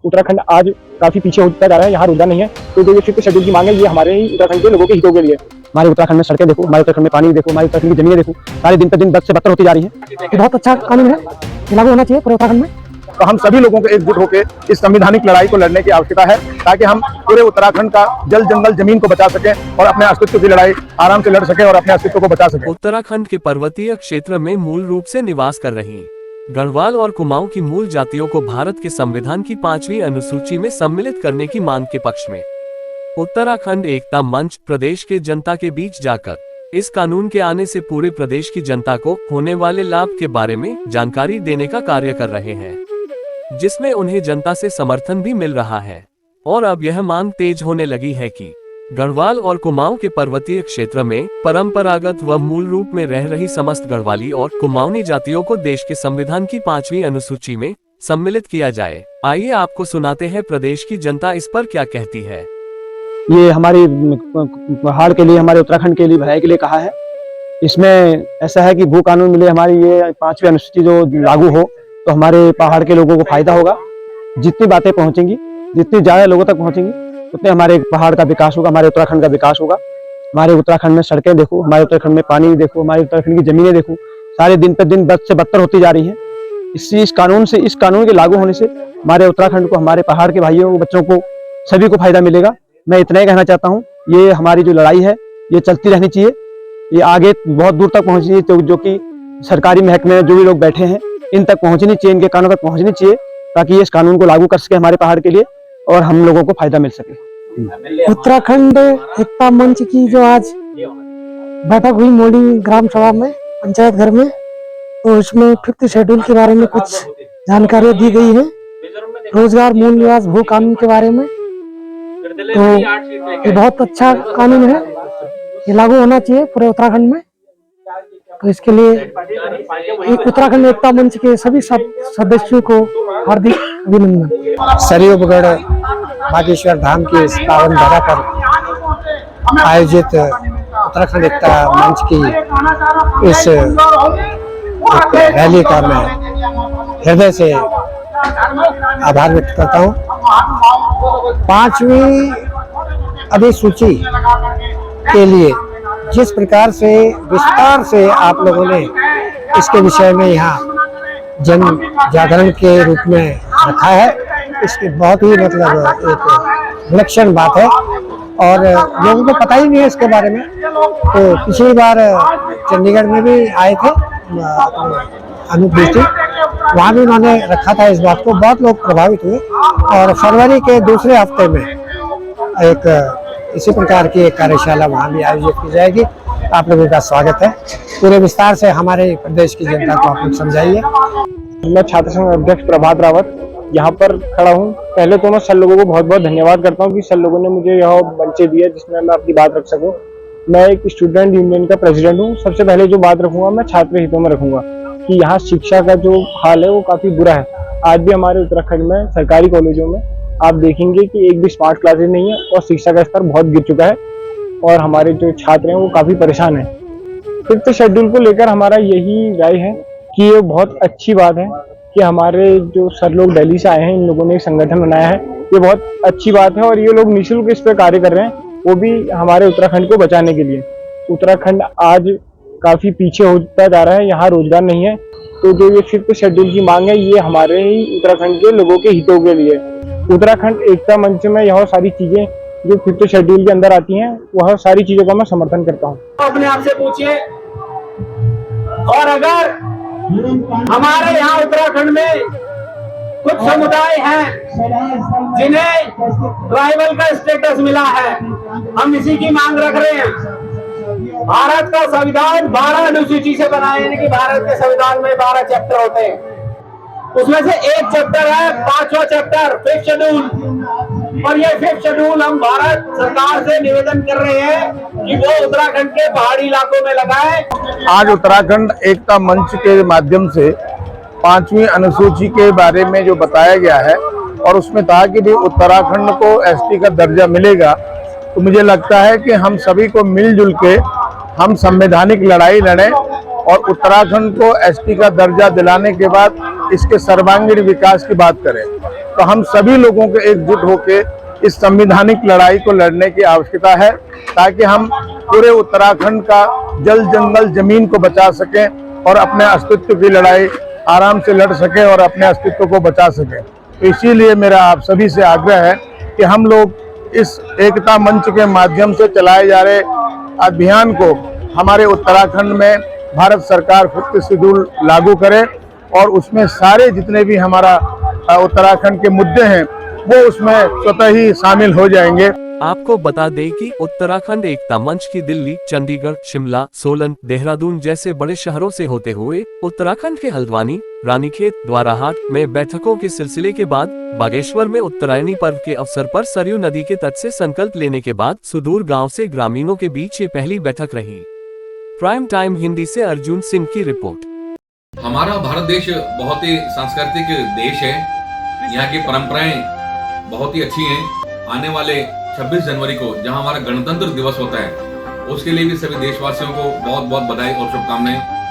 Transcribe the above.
उत्तराखंड आज काफी पीछे होता जा रहा है, यहाँ रोजगार नहीं है। तो जो ये 5th शेड्यूल की मांग है, ये हमारे ही उत्तराखंड के लोगों के हितों के लिए। हमारे उत्तराखंड में सड़कें देखो, हमारे उत्तराखंड में पानी देखो, हमारे उत्तराखंड की जमीनें देखो, सारे दिन पर दिन बद से बदतर होती जा रही है। ये बहुत अच्छा कानून है, लागू होना चाहिए पूरे उत्तराखंड में। तो हम सभी लोगों को एकजुट होकर इस संवैधानिक लड़ाई को लड़ने की आवश्यकता है, ताकि हम पूरे उत्तराखंड का जल जंगल जमीन को बचा सकें और अपने अस्तित्व की लड़ाई आराम से लड़ सकें और अपने अस्तित्व को बचा सकें। उत्तराखंड के पर्वतीय क्षेत्र में मूल रूप से निवास कर रही गढ़वाल और कुमाऊं की मूल जातियों को भारत के संविधान की 5वीं अनुसूची में सम्मिलित करने की मांग के पक्ष में उत्तराखंड एकता मंच प्रदेश के जनता के बीच जाकर इस कानून के आने से पूरे प्रदेश की जनता को होने वाले लाभ के बारे में जानकारी देने का कार्य कर रहे हैं, जिसमें उन्हें जनता से समर्थन भी मिल रहा है। और अब यह मांग तेज होने लगी है कि गढ़वाल और कुमाऊं के पर्वतीय क्षेत्र में परंपरागत व मूल रूप में रह रही समस्त गढ़वाली और कुमाऊनी जातियों को देश के संविधान की 5वीं अनुसूची में सम्मिलित किया जाए। आइए आपको सुनाते हैं प्रदेश की जनता इस पर क्या कहती है। ये हमारी पहाड़ के लिए, हमारे उत्तराखंड के लिए, भलाई के लिए कहा है। इसमें ऐसा है कि भू कानून मिले, हमारी ये 5वीं अनुसूची जो लागू हो तो हमारे पहाड़ के लोगों को फायदा होगा। जितनी बातें पहुंचेंगी, जितनी ज्यादा लोगों तक पहुंचेंगी, उतने हमारे पहाड़ का विकास होगा, हमारे उत्तराखंड का विकास होगा। हमारे उत्तराखंड में सड़कें देखो, हमारे उत्तराखंड में पानी देखो, हमारे उत्तराखंड की जमीनें देखो, सारे दिन पर दिन बद से बदतर होती जा रही है। इस कानून के लागू होने से हमारे उत्तराखंड को, हमारे पहाड़ के भाइयों को, बच्चों को, सभी को फायदा मिलेगा। मैं इतना ही कहना चाहता हूँ, ये हमारी जो लड़ाई है ये चलती रहनी चाहिए, ये आगे बहुत दूर तक पहुंचनी चाहिए। जो कि सरकारी महकमे में जो भी लोग बैठे हैं इन तक पहुंचनी चाहिए, इनके कानों तक पहुंचनी चाहिए, ताकि ये इस कानून को लागू कर सके हमारे पहाड़ के लिए और हम लोगों को फायदा मिल सके। उत्तराखंड एकता मंच की जो आज बैठक हुई मोड़ी ग्राम सभा में, पंचायत घर में, तो उसमें 5th शेड्यूल के बारे में कुछ जानकारी दी गई है, रोजगार, मूल निवास, भू कानून के बारे में। तो ये बहुत अच्छा कानून है, ये लागू होना चाहिए पूरे उत्तराखंड में। तो इसके लिए उत्तराखंड एकता मंच के सभी सदस्यों को हार्दिक अभिनंदन। सरयूगढ़ बागेश्वर धाम की इस पावन धरा पर आयोजित उत्तराखंड एकता मंच की इस रैली का मैं हृदय से आभार व्यक्त करता हूँ। 5वीं अधिसूची के लिए जिस प्रकार से विस्तार से आप लोगों ने इसके विषय में यहाँ जन जागरण के रूप में रखा है, इसकी बहुत ही मतलब एक विलक्षण बात है और लोगों को पता ही नहीं है इसके बारे में। तो पिछली बार चंडीगढ़ में भी आए थे अनुदृष्टि, वहाँ भी उन्होंने रखा था इस बात को, बहुत लोग प्रभावित हुए और फरवरी के दूसरे हफ्ते में एक इसी प्रकार की एक कार्यशाला वहाँ भी आयोजित की जाएगी। आप लोगों का स्वागत है। पूरे विस्तार से हमारे प्रदेश की जनता को आप लोग समझाइए। मैं छात्र संघ अध्यक्ष प्रभात रावत यहाँ पर खड़ा हूँ। पहले तो मैं सर लोगों को बहुत बहुत धन्यवाद करता हूँ कि सर लोगों ने मुझे यह मंच दिया जिसमें मैं अपनी बात रख सकूँ। मैं एक स्टूडेंट यूनियन का प्रेसिडेंट हूँ। सबसे पहले जो बात रखूंगा मैं छात्र हितों में रखूंगा कि यहाँ शिक्षा का जो हाल है वो काफी बुरा है। आज भी हमारे उत्तराखंड में सरकारी कॉलेजों में आप देखेंगे कि एक भी स्मार्ट क्लासेस नहीं है और शिक्षा का स्तर बहुत गिर चुका है और हमारे जो छात्र हैं वो काफी परेशान हैं। 5th शेड्यूल को लेकर हमारा यही राय है कि ये बहुत अच्छी बात है कि हमारे जो सर लोग दिल्ली से आए हैं, इन लोगों ने एक संगठन बनाया है। ये बहुत अच्छी बात है और ये लोग निःशुल्क इस पर कार्य कर रहे हैं, वो भी हमारे उत्तराखंड को बचाने के लिए। उत्तराखंड आज काफी पीछे होता जा रहा है, यहाँ रोजगार नहीं है। तो जो ये 5th शेड्यूल की मांग है ये हमारे ही उत्तराखंड के लोगों के हितों के लिए। उत्तराखंड एकता मंच में यह सारी चीजें जो 5th शेड्यूल के अंदर आती हैं वह सारी चीजों का मैं समर्थन करता हूँ। अपने आप से पूछिए, और अगर हमारे यहाँ उत्तराखंड में कुछ समुदाय हैं जिन्हें ट्राइबल का स्टेटस मिला है, हम इसी की मांग रख रहे हैं। भारत का संविधान 12 अनुसूची से बना है, यानी कि भारत के संविधान में 12 चैप्टर होते हैं। उसमें से एक चैप्टर है 5वां चैप्टर 5th शेड्यूल, और ये 5th शेड्यूल हम भारत सरकार से निवेदन कर रहे हैं कि वो उत्तराखंड के पहाड़ी इलाकों में लगाए। आज उत्तराखंड एकता मंच के माध्यम से 5वीं अनुसूची के बारे में जो बताया गया है और उसमें कहा कि भी उत्तराखंड को एसटी का दर्जा मिलेगा, तो मुझे लगता है कि हम सभी को मिलजुल के हम संवैधानिक लड़ाई लड़ें और उत्तराखंड को एसटी का दर्जा दिलाने के बाद इसके सर्वांगीण विकास की बात करें। तो हम सभी लोगों को एकजुट होकर इस संवैधानिक लड़ाई को लड़ने की आवश्यकता है, ताकि हम पूरे उत्तराखंड का जल जंगल जमीन को बचा सकें और अपने अस्तित्व की लड़ाई आराम से लड़ सकें और अपने अस्तित्व को बचा सकें। तो इसीलिए मेरा आप सभी से आग्रह है कि हम लोग इस एकता मंच के माध्यम से चलाए जा रहे अभियान को हमारे उत्तराखंड में भारत सरकार 5th शेड्यूल लागू करे और उसमें सारे जितने भी हमारा उत्तराखंड के मुद्दे हैं वो उसमें स्वतः ही शामिल हो जाएंगे। आपको बता दें कि उत्तराखंड एकता मंच की दिल्ली, चंडीगढ़, शिमला, सोलन, देहरादून जैसे बड़े शहरों से होते हुए उत्तराखंड के हल्द्वानी, रानीखेत, द्वाराहाट में बैठकों के सिलसिले के बाद बागेश्वर में उत्तरायणी पर्व के अवसर पर सरयू नदी के तट से संकल्प लेने के बाद सुदूर गांव से ग्रामीणों के बीच ये पहली बैठक रही। प्राइम टाइम हिंदी से अर्जुन सिंह की रिपोर्ट। हमारा भारत देश बहुत ही सांस्कृतिक देश है। यहाँ की परंपराएं बहुत ही अच्छी हैं। आने वाले 26 जनवरी को जहां हमारा गणतंत्र दिवस होता है, उसके लिए भी सभी देशवासियों को बहुत बहुत बधाई और शुभकामनाएं।